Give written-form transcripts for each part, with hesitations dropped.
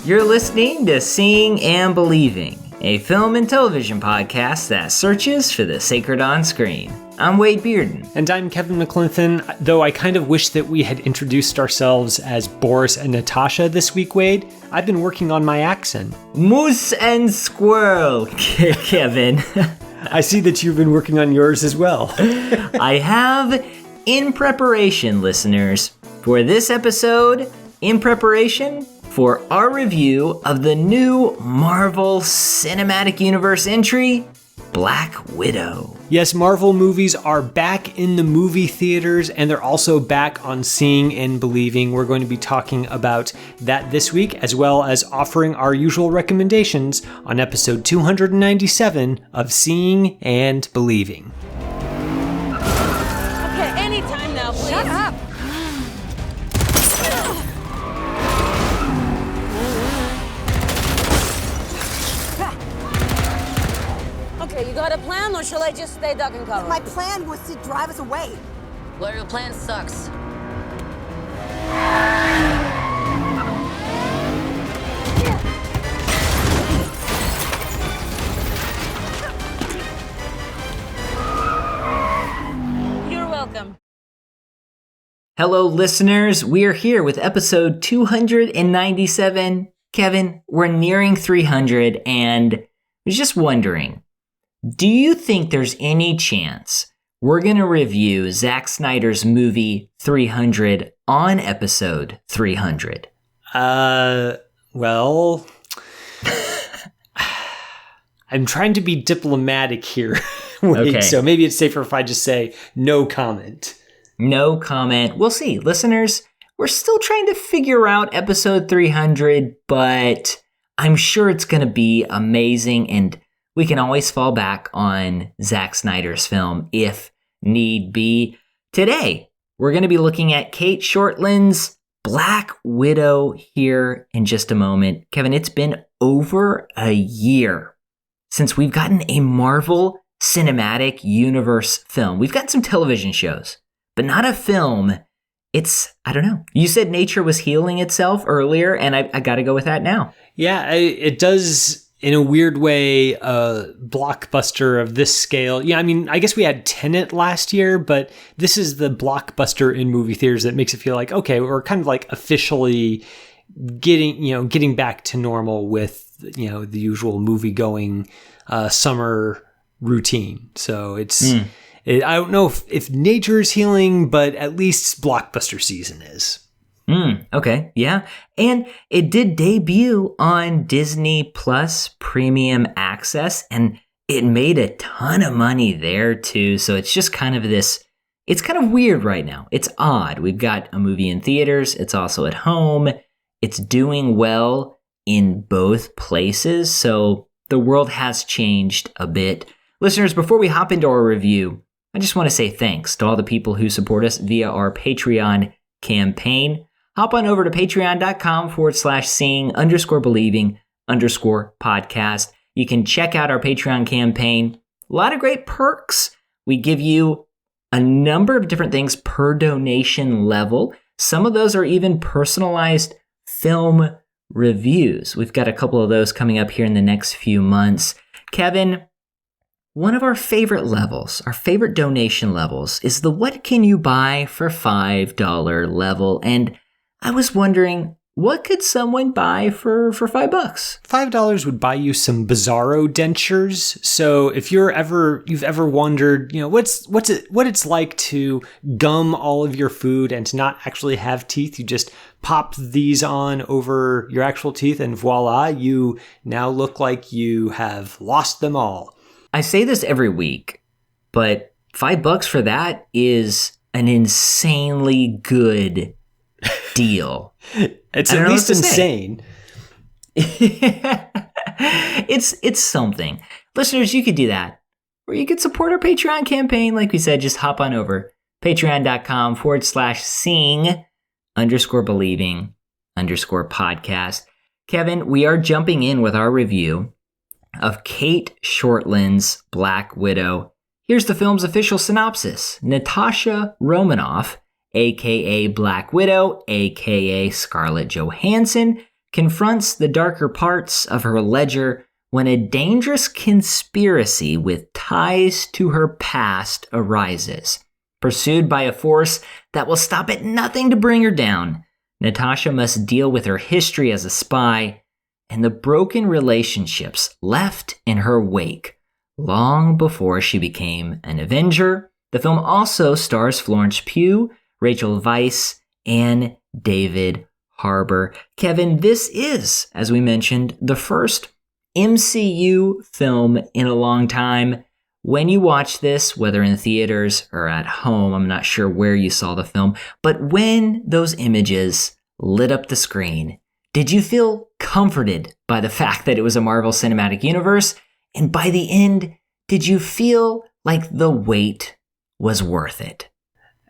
You're listening to Seeing and Believing, a film and television podcast that searches for the sacred on screen. I'm Wade Bearden. And I'm Kevin McClinton, though I kind of wish that we had introduced ourselves as Boris and Natasha this week, Wade. I've been working on my accent. Moose and squirrel, Kevin. I see that you've been working on yours as well. I have, in preparation, listeners, for this episode, in preparation for our review of the new Marvel Cinematic Universe entry, Black Widow. Yes, Marvel movies are back in the movie theaters, and they're also back on Seeing and Believing. We're going to be talking about that this week, as well as offering our usual recommendations on episode 297 of Seeing and Believing. Okay, anytime now, please. Shut up! Okay, you got a plan, or shall I just stay duck and cover? My plan was to drive us away. Well, your plan sucks. You're welcome. Hello, listeners. We are here with episode 297. Kevin, we're nearing 300, and I was just wondering, do you think there's any chance we're going to review Zack Snyder's movie 300 on episode 300? Well, I'm trying to be diplomatic here. Wait, Okay. So maybe it's safer if I just say no comment. No comment. We'll see. Listeners, we're still trying to figure out episode 300, but I'm sure it's going to be amazing, and we can always fall back on Zack Snyder's film if need be. Today, we're going to be looking at Kate Shortland's Black Widow here in just a moment. Kevin, it's been over a year since we've gotten a Marvel Cinematic Universe film. We've gotten some television shows, but not a film. I don't know. You said nature was healing itself earlier, and I got to go with that now. Yeah, it does, in a weird way, a blockbuster of this scale. Yeah, I mean, I guess we had Tenet last year, but this is the blockbuster in movie theaters that makes it feel like, okay, we're kind of like officially getting back to normal with, the usual movie-going summer routine. So it's... I don't know if nature is healing, but at least blockbuster season is. Okay, yeah. And it did debut on Disney Plus Premium Access, and it made a ton of money there too. So it's just kind of it's kind of weird right now. It's odd. We've got a movie in theaters. It's also at home. It's doing well in both places. So the world has changed a bit. Listeners, before we hop into our review, I just want to say thanks to all the people who support us via our Patreon campaign. Hop on over to patreon.com/seeing_believing_podcast. You can check out our Patreon campaign. A lot of great perks. We give you a number of different things per donation level. Some of those are even personalized film reviews. We've got a couple of those coming up here in the next few months. Kevin, one of our favorite levels, our favorite donation levels, is the what can you buy for $5 level. And I was wondering, what could someone buy for $5? $5 would buy you some Bizarro dentures. So if you've ever wondered, what it's like to gum all of your food and to not actually have teeth, you just pop these on over your actual teeth and voila, you now look like you have lost them all. I say this every week, but $5 for that is an insanely good deal. It's at least insane. It's something. Listeners, you could do that. Or you could support our Patreon campaign. Like we said, just hop on over. Patreon.com/seeing_believing_podcast. Kevin, we are jumping in with our review of Kate Shortland's Black Widow. Here's the film's official synopsis. Natasha Romanoff, aka Black Widow, aka Scarlett Johansson, confronts the darker parts of her ledger when a dangerous conspiracy with ties to her past arises. Pursued by a force that will stop at nothing to bring her down, Natasha must deal with her history as a spy and the broken relationships left in her wake long before she became an Avenger. The film also stars Florence Pugh, Rachel Weisz, and David Harbour. Kevin, this is, as we mentioned, the first MCU film in a long time. When you watch this, whether in theaters or at home, I'm not sure where you saw the film, but when those images lit up the screen, did you feel comforted by the fact that it was a Marvel Cinematic Universe? And by the end, did you feel like the wait was worth it?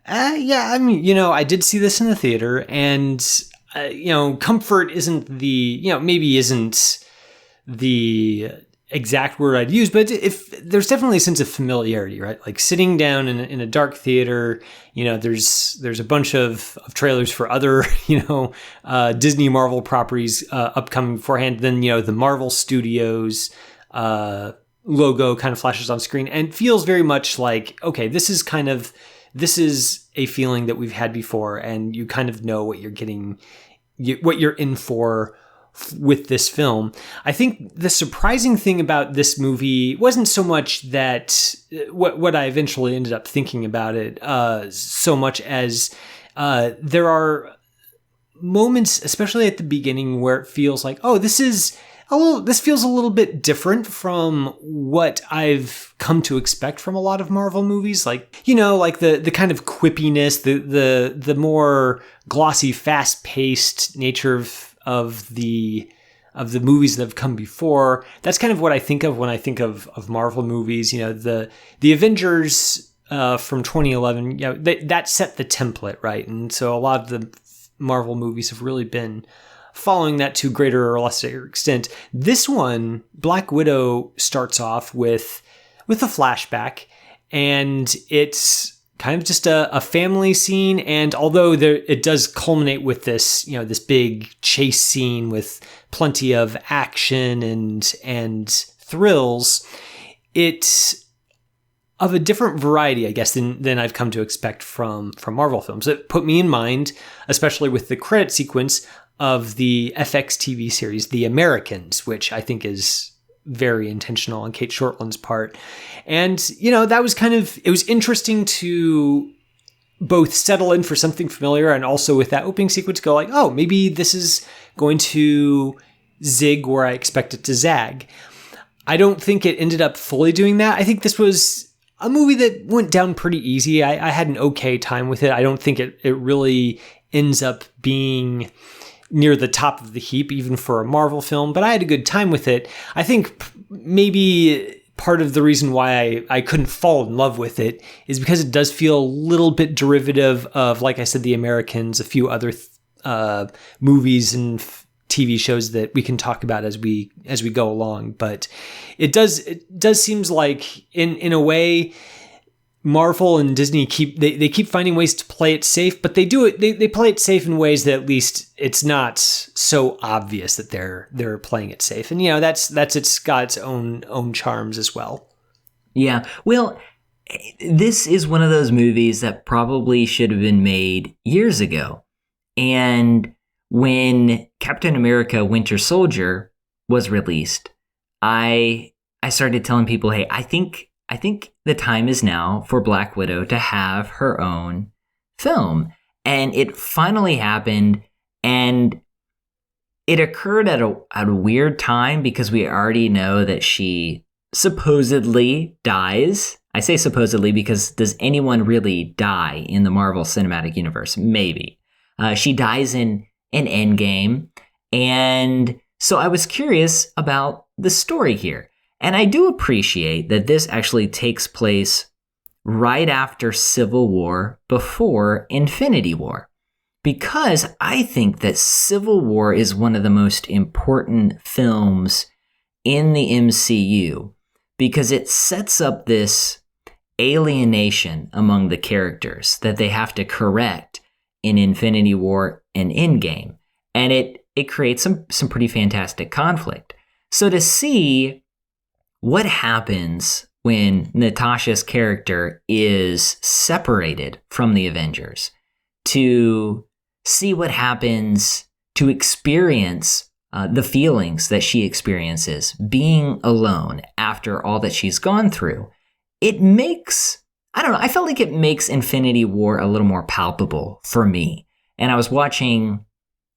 Yeah, I mean, I did see this in the theater, and, comfort isn't maybe isn't the exact word I'd use, but if there's definitely a sense of familiarity, right? Like sitting down in a dark theater, there's a bunch of trailers for other, Disney Marvel properties upcoming beforehand. Then, the Marvel Studios logo kind of flashes on screen and feels very much like, okay, this is a feeling that we've had before, and you kind of know what you're getting, what you're in for with this film. I think the surprising thing about this movie wasn't so much that what I eventually ended up thinking about it, so much as there are moments, especially at the beginning, where it feels like, oh, this feels a little bit different from what I've come to expect from a lot of Marvel movies. Like, like the kind of quippiness, the more glossy, fast-paced nature of the movies that have come before. That's kind of what I think of when I think of Marvel movies. The Avengers from 2011, that set the template, right? And so a lot of the Marvel movies have really been following that to greater or lesser extent. This one, Black Widow, starts off with a flashback, and it's kind of just a family scene. And although it does culminate with this, this big chase scene with plenty of action and thrills, it's of a different variety, I guess, than I've come to expect from Marvel films. It put me in mind, especially with the credit sequence of the FX TV series, The Americans, which I think is very intentional on Kate Shortland's part. And, that was it was interesting to both settle in for something familiar and also with that opening sequence go like, oh, maybe this is going to zig where I expect it to zag. I don't think it ended up fully doing that. I think this was a movie that went down pretty easy. I had an okay time with it. I don't think it really ends up being near the top of the heap, even for a Marvel film, but I had a good time with it. I think maybe part of the reason why I couldn't fall in love with it is because it does feel a little bit derivative of, like I said, The Americans, a few other movies and TV shows that we can talk about as we go along. But it does seems like in a way, Marvel and Disney keep finding ways to play it safe, but they do it. They play it safe in ways that at least it's not so obvious that they're playing it safe, and it's got its own charms as well. Yeah, well, this is one of those movies that probably should have been made years ago, and when Captain America: Winter Soldier was released, I started telling people, hey, I think the time is now for Black Widow to have her own film. And it finally happened, and it occurred at a weird time because we already know that she supposedly dies. I say supposedly because does anyone really die in the Marvel Cinematic Universe? Maybe. She dies in Endgame, and so I was curious about the story here. And I do appreciate that this actually takes place right after Civil War, before Infinity War, because I think that Civil War is one of the most important films in the MCU, because it sets up this alienation among the characters that they have to correct in Infinity War and Endgame. And it creates some pretty fantastic conflict. So to see what happens when Natasha's character is separated from the Avengers, to see what happens, to experience the feelings that she experiences being alone after all that she's gone through, it makes, I don't know, I felt like it makes Infinity War a little more palpable for me. And I was watching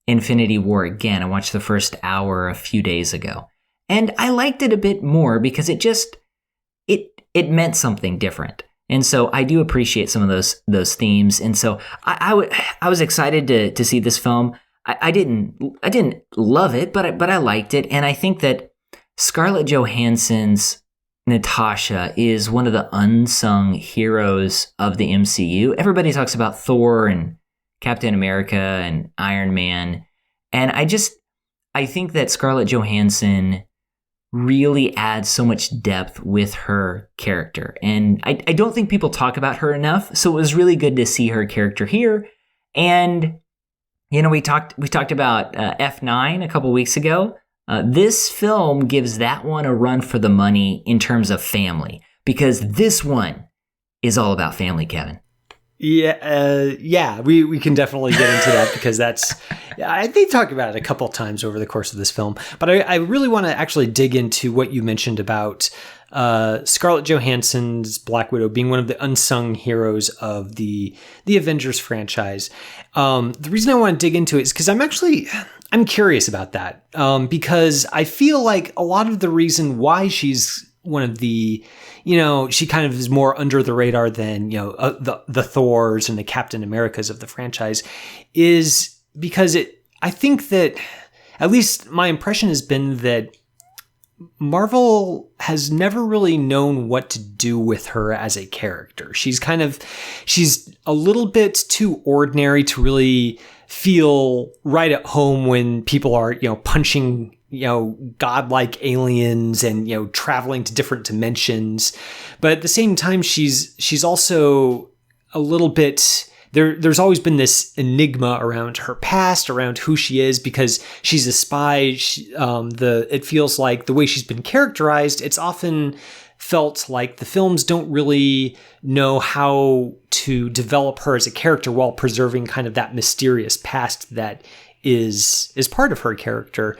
Infinity War again. I watched the first hour a few days ago. And I liked it a bit more because it meant something different. And so I do appreciate some of those themes. And so I was excited to see this film. I didn't love it, but I liked it. And I think that Scarlett Johansson's Natasha is one of the unsung heroes of the MCU. Everybody talks about Thor and Captain America and Iron Man. And I think that Scarlett Johansson really adds so much depth with her character. And I don't think people talk about her enough. So it was really good to see her character here. And, you know, we talked about F9 a couple weeks ago. This film gives that one a run for the money in terms of family, because this one is all about family, Kevin. Yeah, we can definitely get into that because they talk about it a couple times over the course of this film. But I really want to actually dig into what you mentioned about Scarlett Johansson's Black Widow being one of the unsung heroes of the Avengers franchise. The reason I want to dig into it is because I'm curious about that because I feel like a lot of the reason why she's one of the, she kind of is more under the radar than, the Thors and the Captain Americas of the franchise is because I think that at least my impression has been that Marvel has never really known what to do with her as a character. She's a little bit too ordinary to really feel right at home when people are, punching, godlike aliens and, traveling to different dimensions. But at the same time, she's also a little bit, there's always been this enigma around her past, around who she is, because she's a spy. It feels like the way she's been characterized, it's often felt like the films don't really know how to develop her as a character while preserving kind of that mysterious past that is part of her character.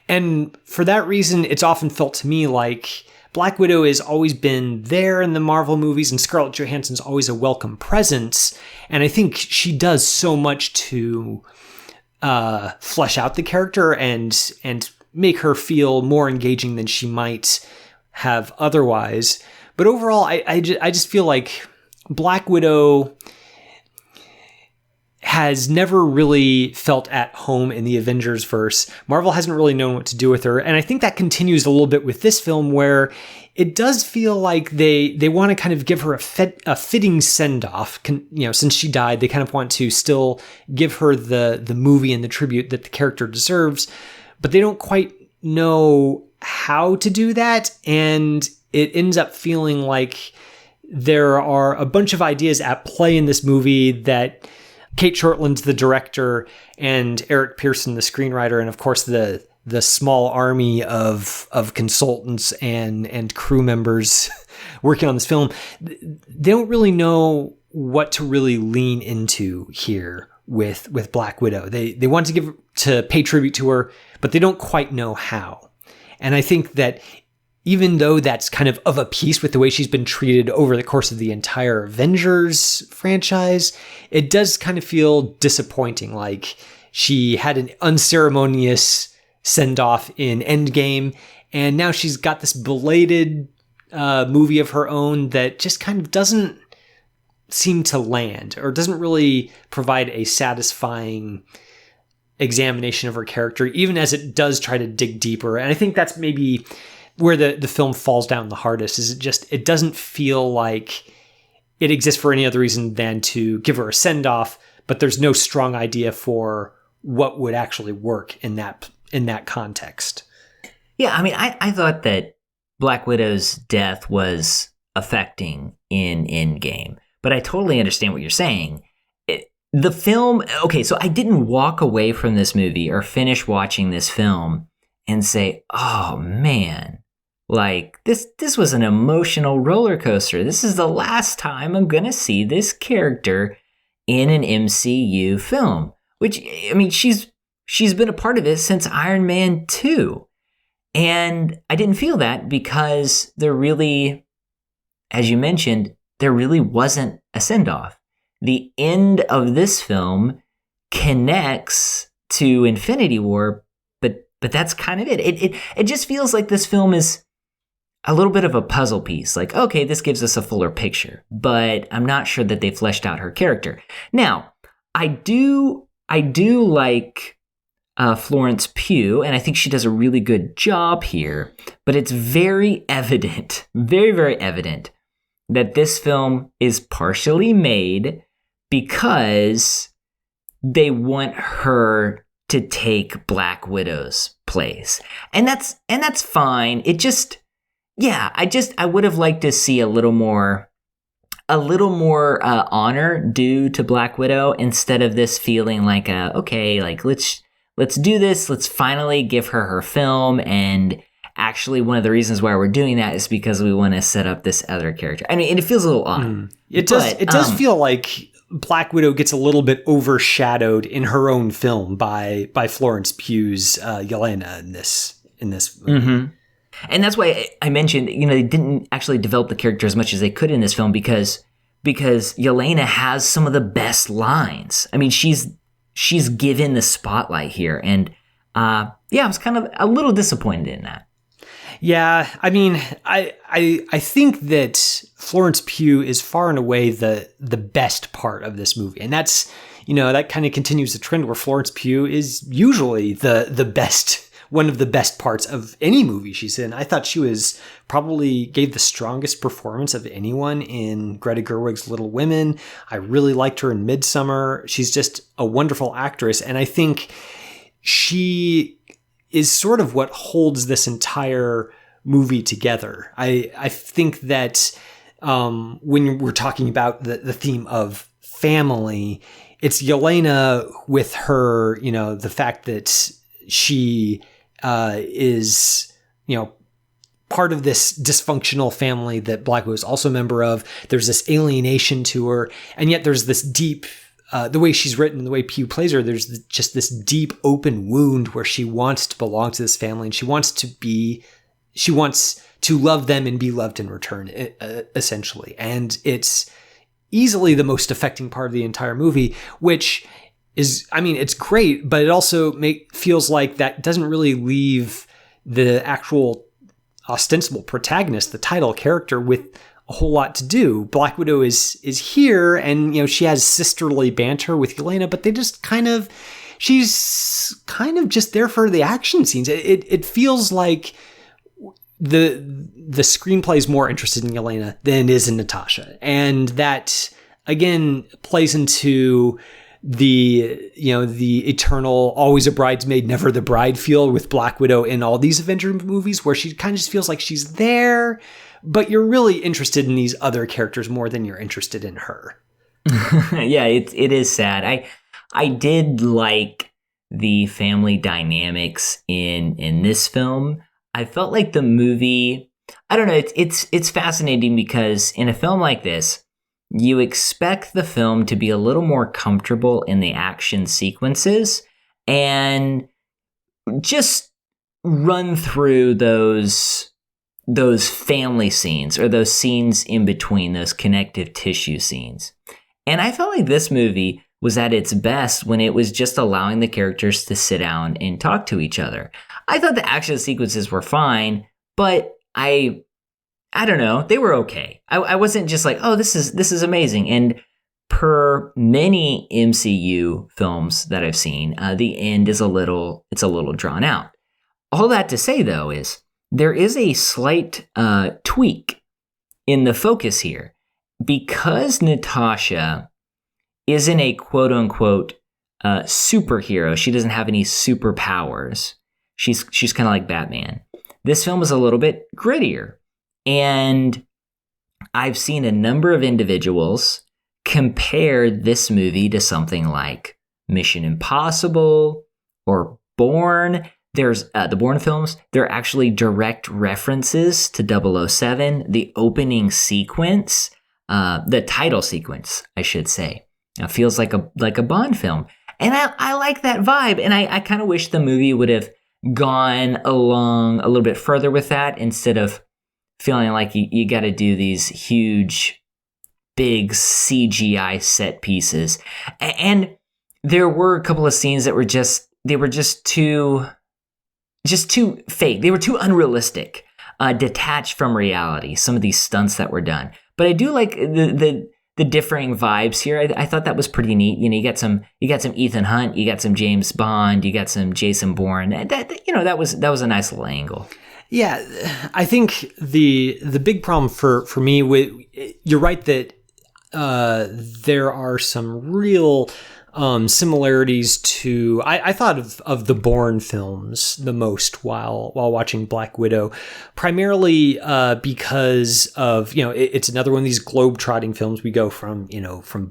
And for that reason, it's often felt to me like Black Widow has always been there in the Marvel movies and Scarlett Johansson's always a welcome presence. And I think she does so much to flesh out the character and make her feel more engaging than she might have otherwise. But overall, I just feel like Black Widow has never really felt at home in the Avengers verse. Marvel hasn't really known what to do with her. And I think that continues a little bit with this film where it does feel like they want to kind of give her a fitting send-off. Since she died, they kind of want to still give her the movie and the tribute that the character deserves, but they don't quite know how to do that. And it ends up feeling like there are a bunch of ideas at play in this movie that Kate Shortland's the director and Eric Pearson, the screenwriter, and of course the small army of consultants and crew members working on this film, they don't really know what to really lean into here with Black Widow. They want to pay tribute to her, but they don't quite know how. And I think that even though that's kind of a piece with the way she's been treated over the course of the entire Avengers franchise, it does kind of feel disappointing. Like she had an unceremonious send-off in Endgame, and now she's got this belated movie of her own that just kind of doesn't seem to land or doesn't really provide a satisfying examination of her character, even as it does try to dig deeper. And I think that's maybe where the film falls down the hardest, is it doesn't feel like it exists for any other reason than to give her a send-off, but there's no strong idea for what would actually work in that context. Yeah, I mean, I thought that Black Widow's death was affecting in Endgame, but I totally understand what you're saying. the film, okay, so I didn't walk away from this movie or finish watching this film and say, oh man, like this was an emotional roller coaster. This is the last time I'm going to see this character in an MCU film, which, I mean, she's been a part of it since Iron Man 2. And I didn't feel that because there really, as you mentioned, there really wasn't a send-off. The end of this film connects to Infinity War, but that's kind of it. It just feels like this film is a little bit of a puzzle piece. Like, okay, this gives us a fuller picture, but I'm not sure that they fleshed out her character. Now, I do like Florence Pugh, and I think she does a really good job here, but it's very evident, very, very evident that this film is partially made because they want her to take Black Widow's place. And that's fine. It just, yeah, I would have liked to see a little more honor due to Black Widow instead of this feeling like okay, like let's do this. Let's finally give her film. And actually, one of the reasons why we're doing that is because we want to set up this other character. I mean, it feels a little odd. It does feel like Black Widow gets a little bit overshadowed in her own film by Florence Pugh's Yelena in this movie. Mm-hmm. And that's why I mentioned, they didn't actually develop the character as much as they could in this film because Yelena has some of the best lines. I mean, she's given the spotlight here, and I was kind of a little disappointed in that. Yeah, I mean, I think that Florence Pugh is far and away the best part of this movie, and that's that kind of continues the trend where Florence Pugh is usually the best. One of the best parts of any movie she's in. I thought she was probably gave the strongest performance of anyone in Greta Gerwig's Little Women. I really liked her in Midsummer. She's just a wonderful actress. And I think she is sort of what holds this entire movie together. I think that when we're talking about the theme of family, it's Yelena with her, the fact that she is, part of this dysfunctional family that Black Widow is also a member of. There's this alienation to her, and yet there's this deep, the way she's written, the way Pugh plays her, there's just this deep open wound where she wants to belong to this family, and she wants to love them and be loved in return, essentially. And it's easily the most affecting part of the entire movie, which is, I mean, it's great, but it also feels like that doesn't really leave the actual ostensible protagonist, the title character, with a whole lot to do. Black Widow is here, and she has sisterly banter with Yelena, but she's kind of just there for the action scenes. It feels like the screenplay is more interested in Yelena than it is in Natasha, and that again plays into the eternal always a bridesmaid never the bride feel with Black Widow in all these Avenger movies, where she kind of just feels like she's there, but you're really interested in these other characters more than you're interested in her. Yeah, it is sad. I did like the family dynamics in this film. I felt like the movie, I don't know, it's fascinating because in a film like this, you expect the film to be a little more comfortable in the action sequences and just run through those family scenes or those scenes in between, those connective tissue scenes. And I felt like this movie was at its best when it was just allowing the characters to sit down and talk to each other. I thought the action sequences were fine, but I don't know, they were okay. I wasn't just like, oh, this is amazing. And per many MCU films that I've seen, the end is a little drawn out. All that to say, though, is there is a slight tweak in the focus here. Because Natasha isn't a quote-unquote superhero, she doesn't have any superpowers. She's kind of like Batman. This film is a little bit grittier. And I've seen a number of individuals compare this movie to something like Mission Impossible or Bourne. There's the Bourne films. They're actually direct references to 007. The opening sequence, the title sequence, I should say, feels like a Bond film. And I like that vibe. And I kind of wish the movie would have gone along a little bit further with that instead of feeling like you got to do these huge, big CGI set pieces. And there were a couple of scenes that were just too fake. They were too unrealistic, detached from reality, some of these stunts that were done. But I do like the differing vibes here. I thought that was pretty neat. You got some Ethan Hunt, you got some James Bond, you got some Jason Bourne. That was a nice little angle. Yeah, I think the big problem for me with, you're right that there are some real similarities to, I thought of the Bourne films the most while watching Black Widow, primarily because of, it's another one of these globe-trotting films. We go from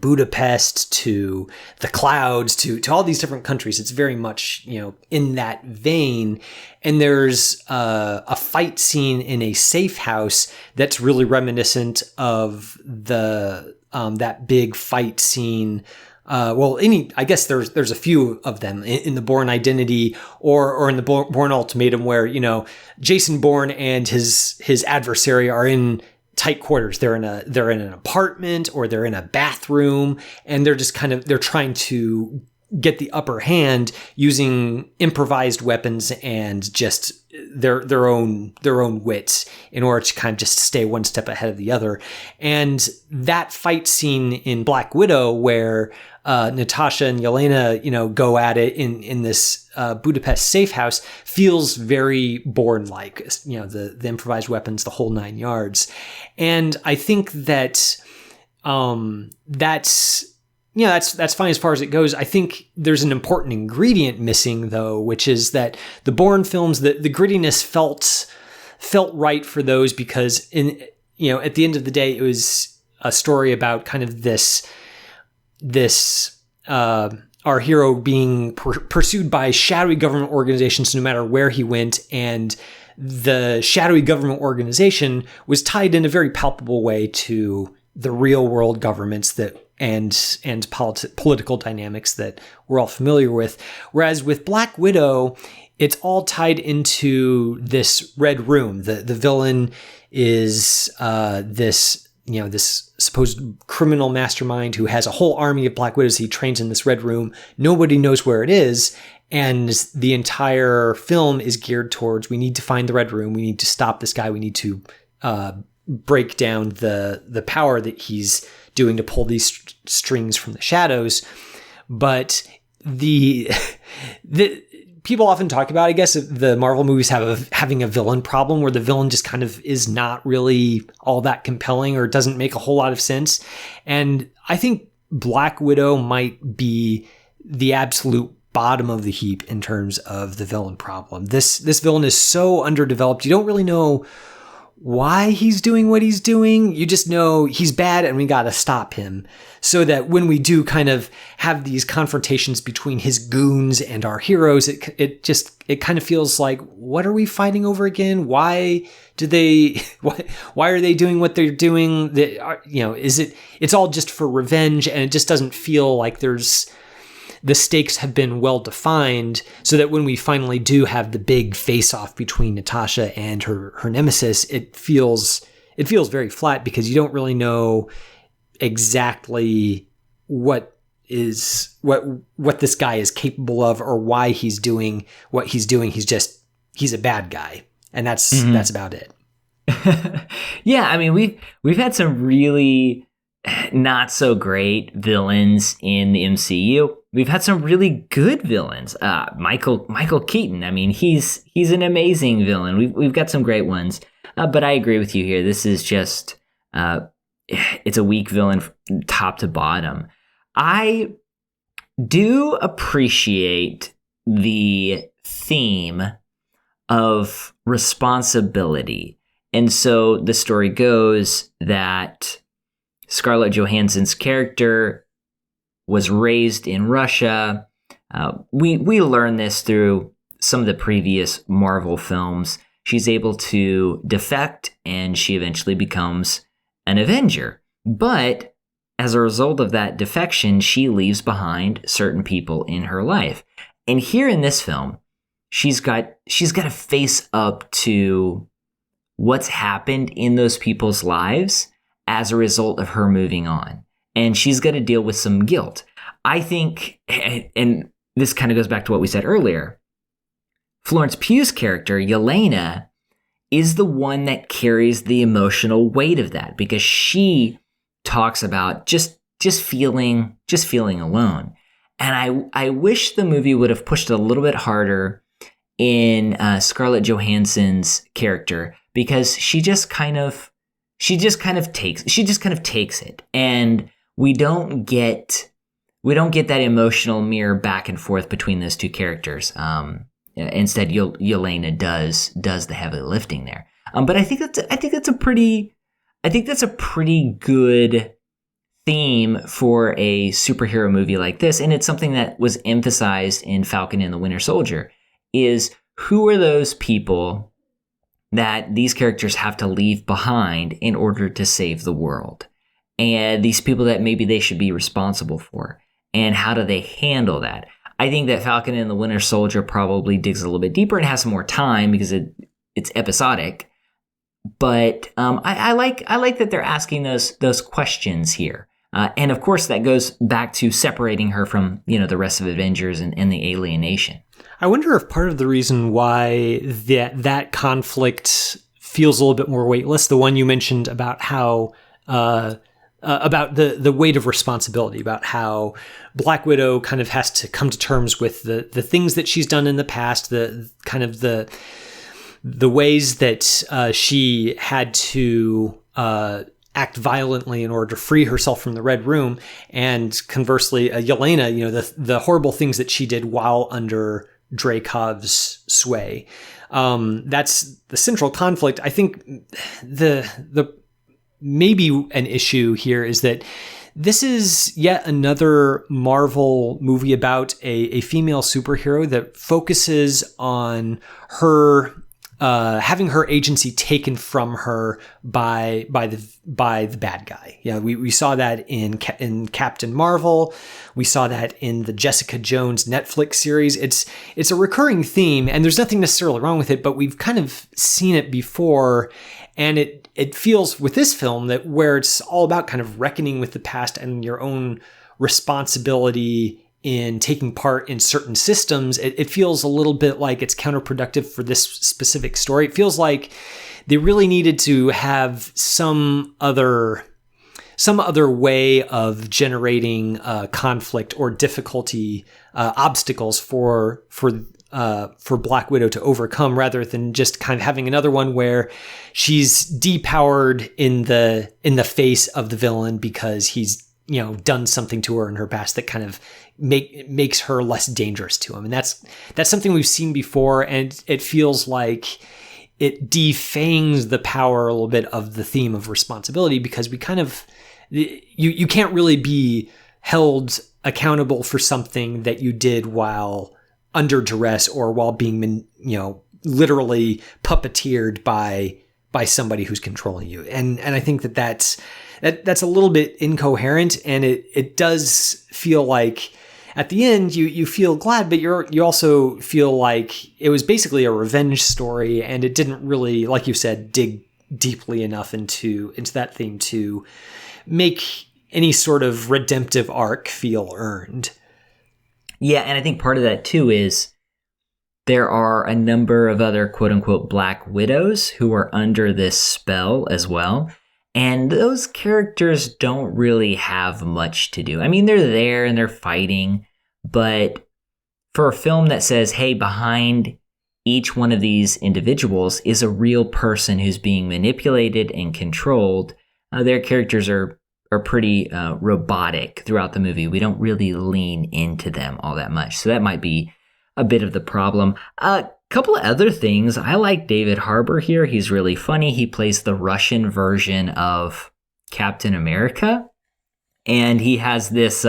Budapest to the clouds to all these different countries. It's very much, in that vein. And there's a fight scene in a safe house that's really reminiscent of that big fight scene. I guess there's a few of them in the Bourne Identity or in the Bourne Ultimatum where, Jason Bourne and his adversary are in tight quarters. They're in an apartment or they're in a bathroom, and they're just they're trying to get the upper hand using improvised weapons and just their own wits in order to kind of just stay one step ahead of the other. And that fight scene in Black Widow where Natasha and Yelena, go at it in this Budapest safe house feels very Bourne-like, the improvised weapons, the whole 9 yards. And I think that that's fine as far as it goes. I think there's an important ingredient missing, though, which is that the Bourne films, the grittiness felt right for those because at the end of the day, it was a story about kind of this our hero being pursued by shadowy government organizations no matter where he went, and the shadowy government organization was tied in a very palpable way to the real world governments and political dynamics that we're all familiar with. Whereas with Black Widow, it's all tied into this red room. The villain is this supposed criminal mastermind who has a whole army of Black Widows he trains in this red room. Nobody knows where it is. And the entire film is geared towards, we need to find the red room. We need to stop this guy. We need to break down the power that he's doing to pull these strings from the shadows. But the people often talk about, I guess, the Marvel movies having a villain problem where the villain just kind of is not really all that compelling or doesn't make a whole lot of sense. And I think Black Widow might be the absolute bottom of the heap in terms of the villain problem. This villain is so underdeveloped. You don't really know why he's doing what he's doing. You just know he's bad and we got to stop him, so that when we do kind of have these confrontations between his goons and our heroes, it kind of feels like, what are we fighting over again? Why are they doing what they're doing? It's all just for revenge, and it just doesn't feel like the stakes have been well defined, so that when we finally do have the big face-off between Natasha and her nemesis, it feels very flat because you don't really know exactly what this guy is capable of or why he's doing what he's doing. He's a bad guy, and that's about it. Yeah, I mean, we've had some really not so great villains in the MCU. We've had some really good villains. Michael Keaton. I mean, he's an amazing villain. We've got some great ones. But I agree with you here. This is just it's a weak villain top to bottom. I do appreciate the theme of responsibility. And so the story goes that Scarlett Johansson's character was raised in Russia. We learn this through some of the previous Marvel films. She's able to defect, and she eventually becomes an Avenger. But as a result of that defection, she leaves behind certain people in her life. And here in this film, she's got to face up to what's happened in those people's lives as a result of her moving on. And she's got to deal with some guilt. I think, and this kind of goes back to what we said earlier, Florence Pugh's character, Yelena, is the one that carries the emotional weight of that, because she talks about just feeling alone. And I wish the movie would have pushed a little bit harder in Scarlett Johansson's character, because she just kind of takes it, and we don't get that emotional mirror back and forth between those two characters. Instead, Yelena does the heavy lifting there. But I think that's a pretty good theme for a superhero movie like this, and it's something that was emphasized in Falcon and the Winter Soldier. Is who are those people that these characters have to leave behind in order to save the world, and these people that maybe they should be responsible for, and how do they handle that? I think that Falcon and the Winter Soldier probably digs a little bit deeper and has some more time because it's episodic. But I like that they're asking those questions here, and of course that goes back to separating her from the rest of Avengers and the alienation. I wonder if part of the reason why that conflict feels a little bit more weightless, the one you mentioned about how about the weight of responsibility, about how Black Widow kind of has to come to terms with the things that she's done in the past, the kind of the ways that she had to act violently in order to free herself from the Red Room, and conversely, Yelena, the horrible things that she did while under Dreykov's sway. That's the central conflict. I think the maybe an issue here is that this is yet another Marvel movie about a female superhero that focuses on her having her agency taken from her by the bad guy. Yeah, we saw that in Captain Marvel. We saw that in the Jessica Jones Netflix series. It's a recurring theme, and there's nothing necessarily wrong with it, but we've kind of seen it before, and it feels with this film that where it's all about kind of reckoning with the past and your own responsibility in taking part in certain systems, it feels a little bit like it's counterproductive for this specific story. It feels like they really needed to have some other way of generating conflict or difficulty, obstacles for Black Widow to overcome, rather than just kind of having another one where she's depowered in the face of the villain because he's done something to her in her past that kind of makes her less dangerous to him. And that's something we've seen before, and it feels like it defangs the power a little bit of the theme of responsibility, because we kind of you can't really be held accountable for something that you did while under duress or while being literally puppeteered by somebody who's controlling you. And I think that's a little bit incoherent, and it does feel like at the end you feel glad, but you also feel like it was basically a revenge story, and it didn't really, like you said, dig deeply enough into that theme to make any sort of redemptive arc feel earned. Yeah, and I think part of that too is there are a number of other quote-unquote Black Widows who are under this spell as well. And those characters don't really have much to do. I mean, they're there and they're fighting, but for a film that says, hey, behind each one of these individuals is a real person who's being manipulated and controlled, their characters are pretty robotic throughout the movie. We don't really lean into them all that much. So that might be a bit of the problem. Couple of other things. I like David Harbour here. He's really funny. He plays the Russian version of Captain America, and he has this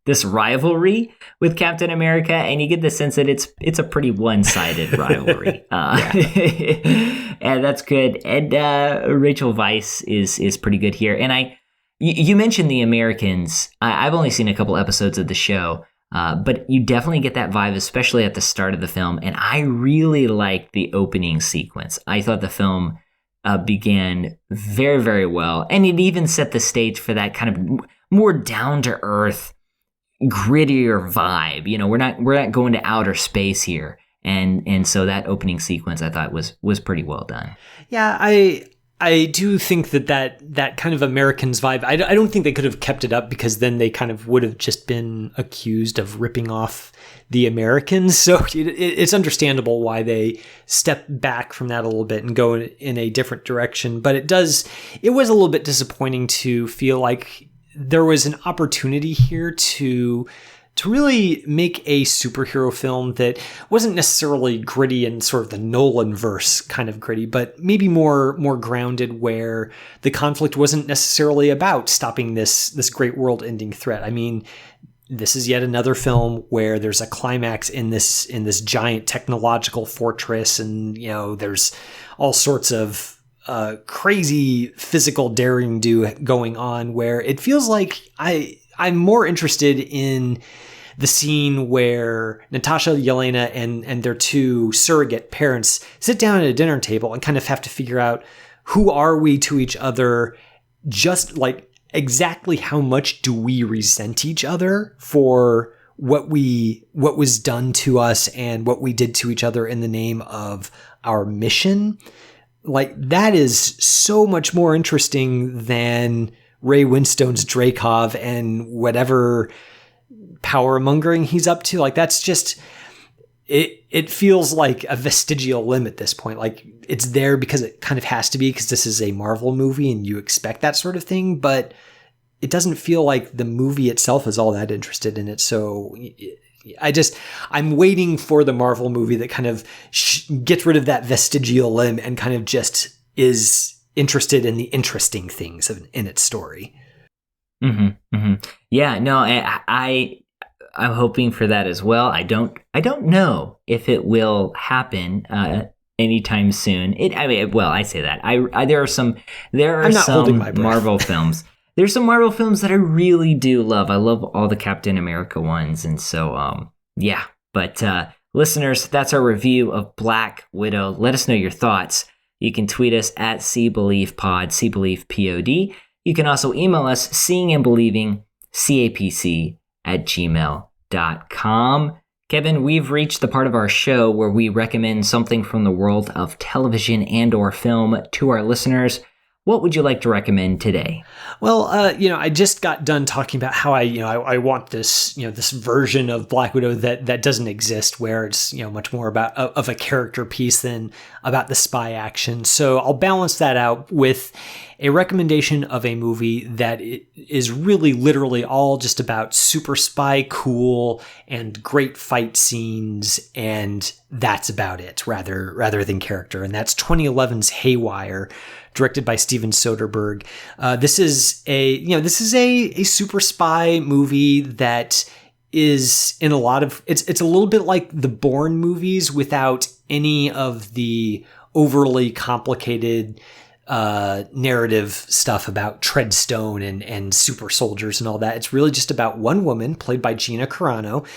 this rivalry with Captain America, and you get the sense that it's a pretty one-sided rivalry, and that's good. And Rachel Weisz is pretty good here. And you mentioned the Americans. I've only seen a couple episodes of the show, but you definitely get that vibe, especially at the start of the film. And I really liked the opening sequence. I thought the film began very, very well, and it even set the stage for that kind of more down-to-earth, grittier vibe. You know, we're not going to outer space here, and so that opening sequence I thought was pretty well done. Yeah, I do think that kind of Americans vibe, I don't think they could have kept it up, because then they kind of would have just been accused of ripping off the Americans. So it's understandable why they step back from that a little bit and go in a different direction. But it was a little bit disappointing to feel like there was an opportunity here to really make a superhero film that wasn't necessarily gritty in sort of the Nolan-verse kind of gritty, but maybe more grounded, where the conflict wasn't necessarily about stopping this great world-ending threat. I mean, this is yet another film where there's a climax in this giant technological fortress, and there's all sorts of crazy physical daring do going on, where it feels like I'm more interested in the scene where Natasha, Yelena, and their two surrogate parents sit down at a dinner table and kind of have to figure out, who are we to each other? Just like, exactly how much do we resent each other for what was done to us and what we did to each other in the name of our mission? Like, that is so much more interesting than Ray Winstone's Dreykov and whatever power mongering he's up to. Like, that's just, it feels like a vestigial limb at this point. Like, it's there because it kind of has to be, because this is a Marvel movie and you expect that sort of thing, but it doesn't feel like the movie itself is all that interested in it. So I'm waiting for the Marvel movie that kind of gets rid of that vestigial limb and kind of just is interested in the interesting things in its story. Mm-hmm, mm-hmm. Yeah, no, I'm hoping for that as well. I don't know if it will happen anytime soon. I say that. There are some Marvel films. There's some Marvel films that I really do love. I love all the Captain America ones, and so yeah. But listeners, that's our review of Black Widow. Let us know your thoughts. You can tweet us at CBelievePod, CBelievePod. You can also email us, seeingandbelieving, CAPC@gmail.com. Kevin, we've reached the part of our show where we recommend something from the world of television and or film to our listeners. What would you like to recommend today? Well, I just got done talking about how I want this, this version of Black Widow that doesn't exist, where it's, much more about of a character piece than about the spy action. So I'll balance that out with a recommendation of a movie that is really literally all just about super spy cool and great fight scenes, and that's about it, rather than character. And that's 2011's Haywire, directed by Steven Soderbergh. This is a super spy movie that is in a lot of, it's a little bit like the Bourne movies without any of the overly complicated narrative stuff about Treadstone and super soldiers and all that. It's really just about one woman played by Gina Carano,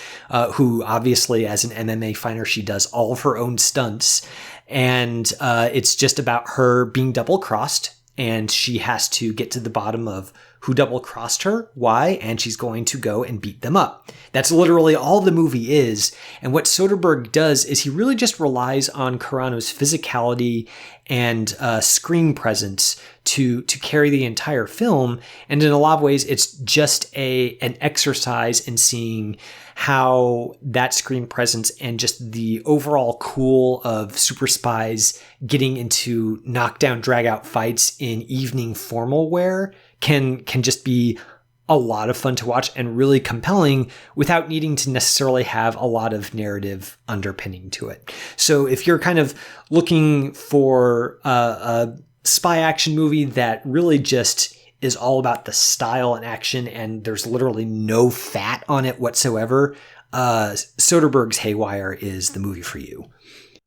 who obviously, as an MMA fighter, she does all of her own stunts. And it's just about her being double-crossed, and she has to get to the bottom of who double-crossed her, why, and she's going to go and beat them up. That's literally all the movie is. And what Soderbergh does is he really just relies on Carano's physicality and screen presence to carry the entire film. And in a lot of ways, it's just an exercise in seeing how that screen presence and just the overall cool of super spies getting into knockdown, drag-out fights in evening formal wear can just be a lot of fun to watch and really compelling without needing to necessarily have a lot of narrative underpinning to it. So if you're kind of looking for a spy action movie that really just is all about the style and action, and there's literally no fat on it whatsoever, Soderbergh's Haywire is the movie for you.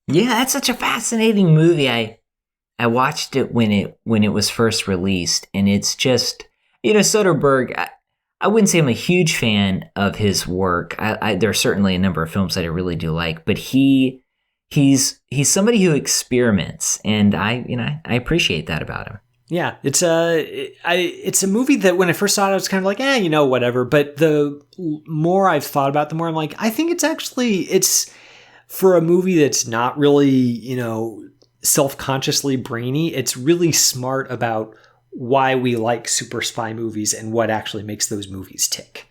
Yeah, that's such a fascinating movie. I watched it when it was first released, and it's just, Soderbergh, I wouldn't say I'm a huge fan of his work. There are certainly a number of films that I really do like, but he's somebody who experiments, and I appreciate that about him. Yeah, it's a movie that when I first saw it, I was kind of like, whatever. But the more I've thought about it, the more I'm like, I think it's for a movie that's not really, self-consciously brainy. It's really smart about why we like super spy movies and what actually makes those movies tick.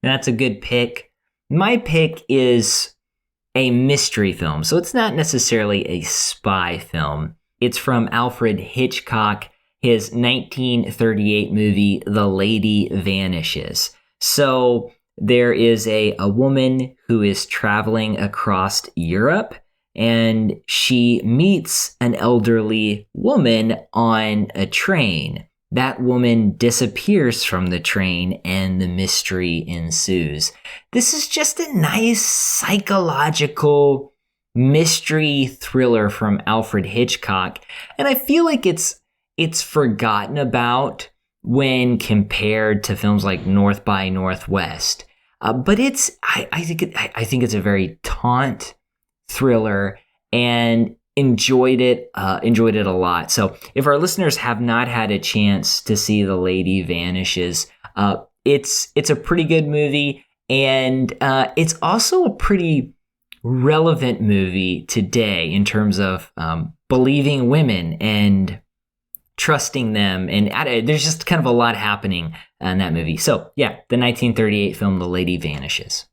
That's a good pick. My pick is a mystery film, so it's not necessarily a spy film. It's from Alfred Hitchcock, his 1938 movie, The Lady Vanishes. So there is a woman who is traveling across Europe, and she meets an elderly woman on a train. That woman disappears from the train, and the mystery ensues. This is just a nice psychological mystery thriller from Alfred Hitchcock, and I feel like it's forgotten about when compared to films like North by Northwest. But I think it's a very taut thriller, and enjoyed it a lot. So if our listeners have not had a chance to see The Lady Vanishes, it's a pretty good movie, and it's also a pretty relevant movie today in terms of believing women and trusting them, and there's just kind of a lot happening in that movie. So yeah, the 1938 film The Lady Vanishes.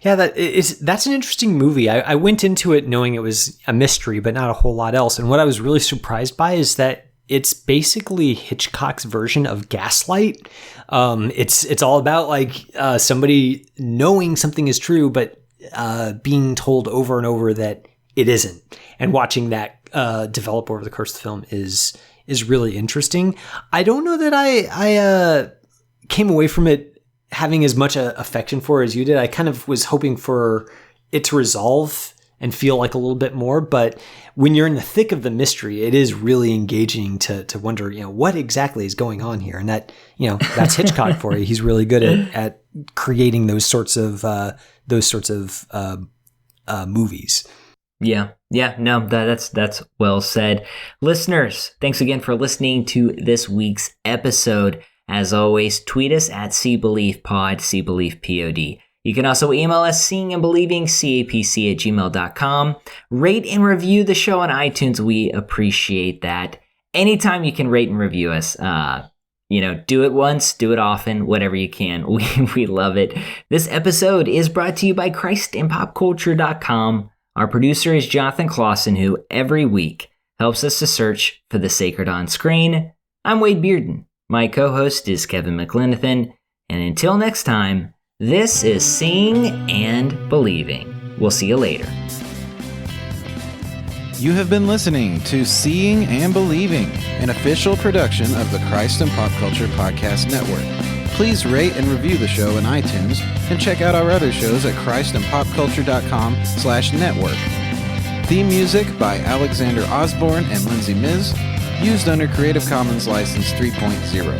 Yeah, that's an interesting movie. I went into it knowing it was a mystery, but not a whole lot else. And what I was really surprised by is that it's basically Hitchcock's version of Gaslight. It's all about like somebody knowing something is true, but being told over and over that it isn't, and watching that develop over the course of the film is really interesting. I don't know that I came away from it having as much affection for it as you did. I kind of was hoping for it to resolve and feel like a little bit more, but when you're in the thick of the mystery, it is really engaging to wonder, what exactly is going on here, and that that's Hitchcock for you. He's really good at creating those sorts of movies. Yeah, no, that's well said. Listeners, thanks again for listening to this week's episode. As always, tweet us at CBeliefPod, CBeliefPod. You can also email us seeingandbelieving.capc@gmail.com. Rate and review the show on iTunes. We appreciate that. Anytime you can rate and review us, do it once, do it often, whatever you can. We love it. This episode is brought to you by ChristInPopCulture.com. Our producer is Jonathan Clausen, who every week helps us to search for the sacred on screen. I'm Wade Bearden. My co-host is Kevin McLenithan. And until next time, this is Seeing and Believing. We'll see you later. You have been listening to Seeing and Believing, an official production of the Christ and Pop Culture Podcast Network. Please rate and review the show in iTunes, and check out our other shows at christandpopculture.com/network. Theme music by Alexander Osborne and Lindsay Miz, used under Creative Commons License 3.0.